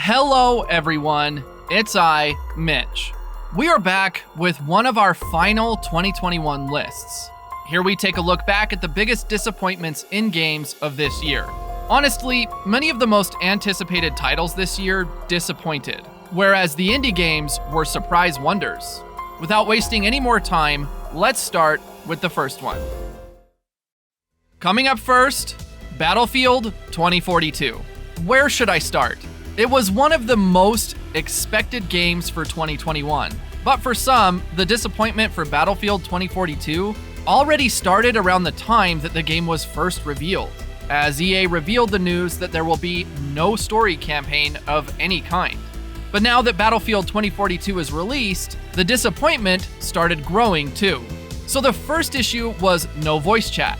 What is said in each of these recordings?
Hello everyone, it's I, Mitch. We are back with one of our final 2021 lists. Here we take a look back at the biggest disappointments in games of this year. Honestly, many of the most anticipated titles this year disappointed, whereas the indie games were surprise wonders. Without wasting any more time, let's start with the first one. Coming up first, Battlefield 2042. Where should I start? It was one of the most expected games for 2021, but for some, the disappointment for Battlefield 2042 already started around the time that the game was first revealed, as EA revealed the news that there will be no story campaign of any kind. But now that Battlefield 2042 is released, the disappointment started growing too. So the first issue was no voice chat.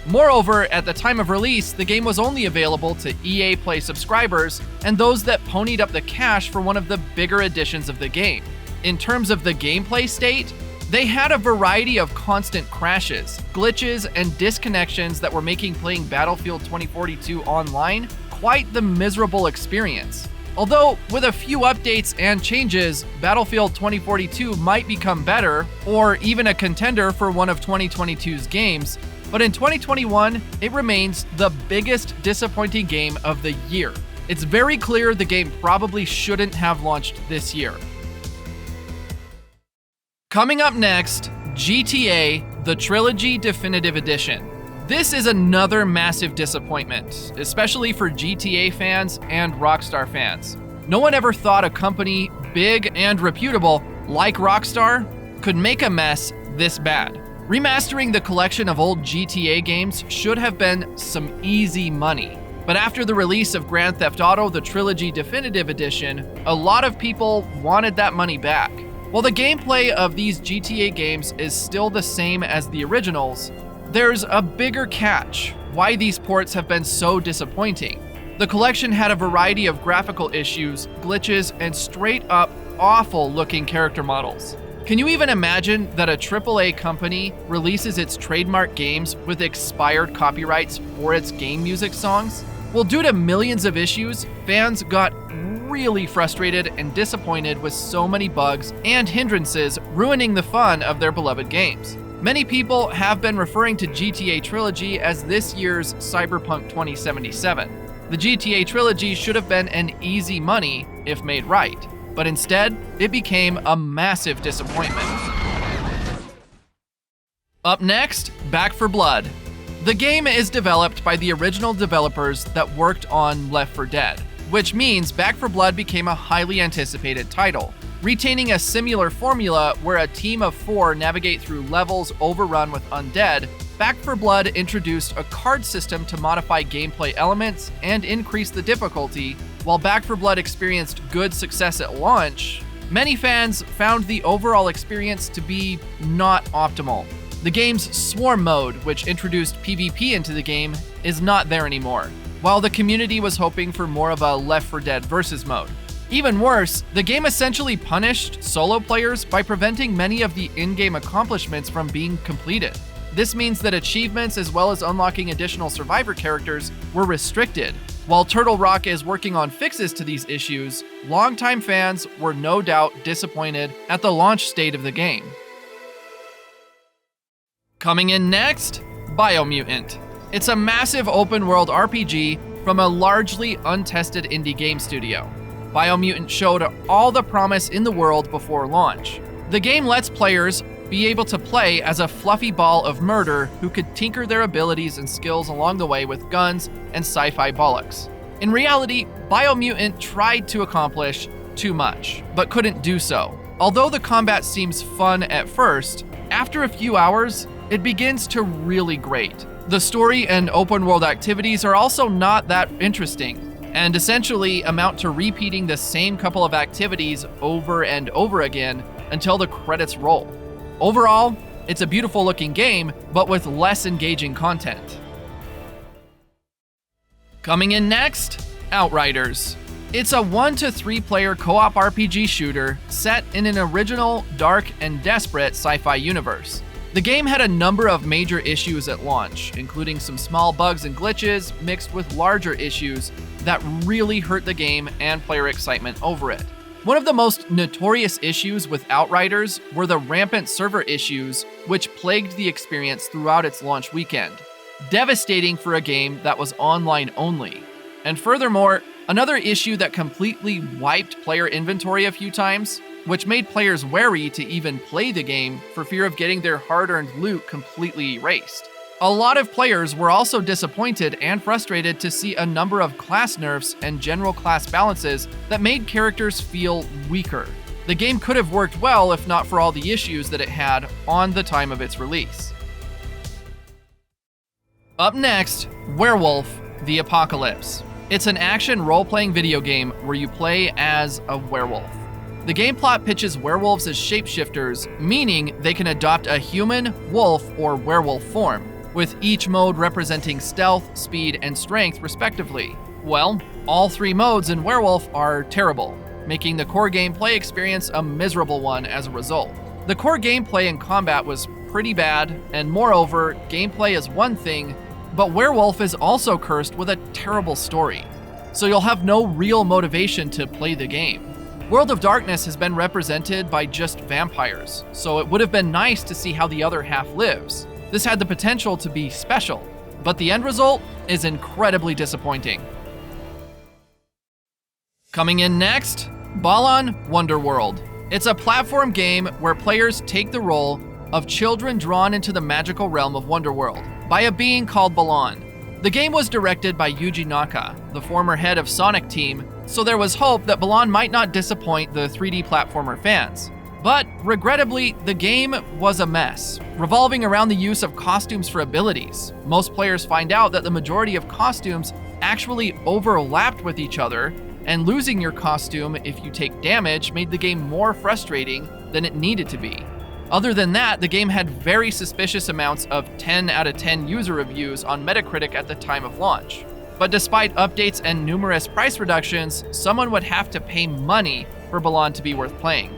Moreover, at the time of release, the game was only available to EA Play subscribers and those that ponied up the cash for one of the bigger editions of the game. In terms of the gameplay state, they had a variety of constant crashes, glitches, and disconnections that were making playing Battlefield 2042 online quite the miserable experience. Although, with a few updates and changes, Battlefield 2042 might become better, or even a contender for one of 2022's games, but in 2021, it remains the biggest disappointing game of the year. It's very clear the game probably shouldn't have launched this year. Coming up next, GTA, the Trilogy Definitive Edition. This is another massive disappointment, especially for GTA fans and Rockstar fans. No one ever thought a company big and reputable like Rockstar could make a mess this bad. Remastering the collection of old GTA games should have been some easy money. But after the release of Grand Theft Auto, the Trilogy Definitive Edition, a lot of people wanted that money back. While the gameplay of these GTA games is still the same as the originals, there's a bigger catch why these ports have been so disappointing. The collection had a variety of graphical issues, glitches, and straight up awful looking character models. Can you even imagine that a AAA company releases its trademark games with expired copyrights for its game music songs? Well, due to millions of issues, fans got really frustrated and disappointed with so many bugs and hindrances ruining the fun of their beloved games. Many people have been referring to GTA Trilogy as this year's Cyberpunk 2077. The GTA Trilogy should have been an easy money if made right. But instead, it became a massive disappointment. Up next, Back 4 Blood. The game is developed by the original developers that worked on Left 4 Dead, which means Back 4 Blood became a highly anticipated title. Retaining a similar formula where a team of 4 navigate through levels overrun with undead, Back 4 Blood introduced a card system to modify gameplay elements and increase the difficulty. While Back 4 Blood experienced good success at launch, many fans found the overall experience to be not optimal. The game's Swarm mode, which introduced PvP into the game, is not there anymore, while the community was hoping for more of a Left 4 Dead versus mode. Even worse, the game essentially punished solo players by preventing many of the in-game accomplishments from being completed. This means that achievements as well as unlocking additional survivor characters were restricted. While Turtle Rock is working on fixes to these issues, longtime fans were no doubt disappointed at the launch state of the game. Coming in next, Biomutant. It's a massive open-world RPG from a largely untested indie game studio. Biomutant showed all the promise in the world before launch. The game lets players be able to play as a fluffy ball of murder who could tinker their abilities and skills along the way with guns and sci-fi bollocks. In reality, Biomutant tried to accomplish too much, but couldn't do so. Although the combat seems fun at first, after a few hours, it begins to really grate. The story and open world activities are also not that interesting, and essentially amount to repeating the same couple of activities over and over again until the credits roll. Overall, it's a beautiful looking game, but with less engaging content. Coming in next, Outriders. It's a 1 to 3 player co-op RPG shooter set in an original, dark, and desperate sci-fi universe. The game had a number of major issues at launch, including some small bugs and glitches mixed with larger issues that really hurt the game and player excitement over it. One of the most notorious issues with Outriders were the rampant server issues which plagued the experience throughout its launch weekend. Devastating for a game that was online only. And furthermore, another issue that completely wiped player inventory a few times, which made players wary to even play the game for fear of getting their hard-earned loot completely erased. A lot of players were also disappointed and frustrated to see a number of class nerfs and general class balances that made characters feel weaker. The game could have worked well if not for all the issues that it had on the time of its release. Up next, Werewolf: The Apocalypse. It's an action role-playing video game where you play as a werewolf. The game plot pitches werewolves as shapeshifters, meaning they can adopt a human, wolf, or werewolf form, with each mode representing stealth, speed, and strength respectively. Well, all three modes in Werewolf are terrible, making the core gameplay experience a miserable one as a result. The core gameplay and combat was pretty bad, and moreover, gameplay is one thing, but Werewolf is also cursed with a terrible story, so you'll have no real motivation to play the game. World of Darkness has been represented by just vampires, so it would have been nice to see how the other half lives. This had the potential to be special, but the end result is incredibly disappointing. Coming in next, Balan Wonderworld. It's a platform game where players take the role of children drawn into the magical realm of Wonderworld by a being called Balan. The game was directed by Yuji Naka, the former head of Sonic Team, so there was hope that Balan might not disappoint the 3D platformer fans. But regrettably, the game was a mess, revolving around the use of costumes for abilities. Most players find out that the majority of costumes actually overlapped with each other, and losing your costume if you take damage made the game more frustrating than it needed to be. Other than that, the game had very suspicious amounts of 10 out of 10 user reviews on Metacritic at the time of launch. But despite updates and numerous price reductions, someone would have to pay money for Balan to be worth playing.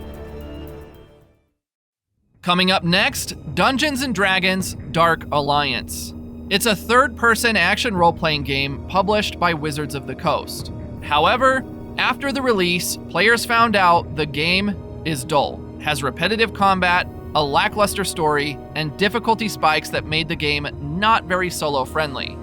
Coming up next, Dungeons & Dragons: Dark Alliance. It's a third-person action role-playing game published by Wizards of the Coast. However, after the release, players found out the game is dull, has repetitive combat, a lackluster story, and difficulty spikes that made the game not very solo-friendly.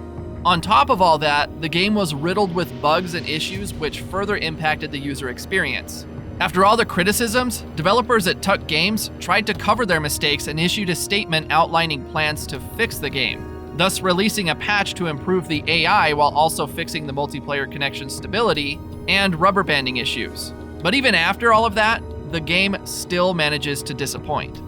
On top of all that, the game was riddled with bugs and issues which further impacted the user experience. After all the criticisms, developers at Tuck Games tried to cover their mistakes and issued a statement outlining plans to fix the game, thus releasing a patch to improve the AI while also fixing the multiplayer connection stability and rubber banding issues. But even after all of that, the game still manages to disappoint.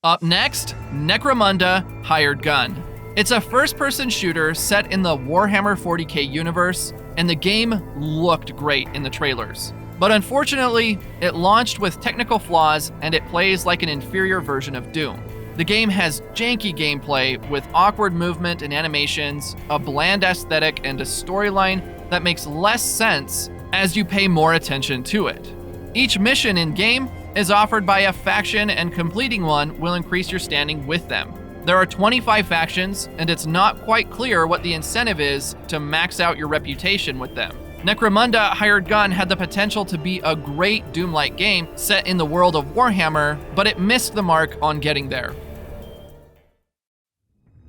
Up next, Necromunda: Hired Gun. It's a first-person shooter set in the Warhammer 40k universe, and the game looked great in the trailers. But unfortunately, it launched with technical flaws and it plays like an inferior version of Doom. The game has janky gameplay with awkward movement and animations, a bland aesthetic, and a storyline that makes less sense as you pay more attention to it. Each mission in-game is offered by a faction, and completing one will increase your standing with them. There are 25 factions, and it's not quite clear what the incentive is to max out your reputation with them. Necromunda: Hired Gun had the potential to be a great Doom-like game set in the world of Warhammer, but it missed the mark on getting there.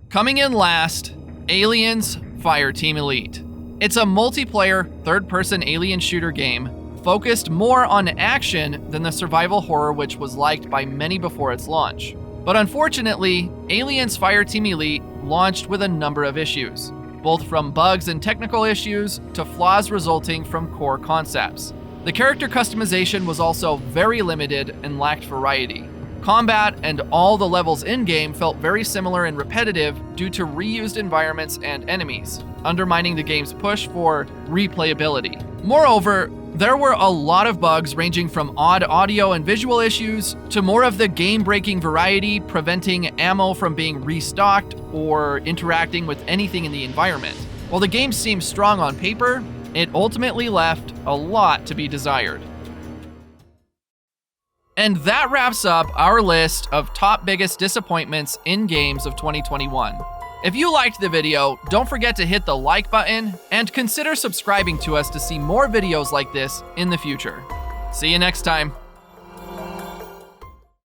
Coming in last, Aliens: Fireteam Elite. It's a multiplayer, third-person alien shooter game focused more on action than the survival horror which was liked by many before its launch. But unfortunately, Aliens: Fireteam Elite launched with a number of issues, both from bugs and technical issues to flaws resulting from core concepts. The character customization was also very limited and lacked variety. Combat and all the levels in-game felt very similar and repetitive due to reused environments and enemies, undermining the game's push for replayability. Moreover, there were a lot of bugs ranging from odd audio and visual issues to more of the game-breaking variety, preventing ammo from being restocked or interacting with anything in the environment. While the game seems strong on paper, it ultimately left a lot to be desired. And that wraps up our list of top biggest disappointments in games of 2021. If you liked the video, don't forget to hit the like button and consider subscribing to us to see more videos like this in the future. See you next time.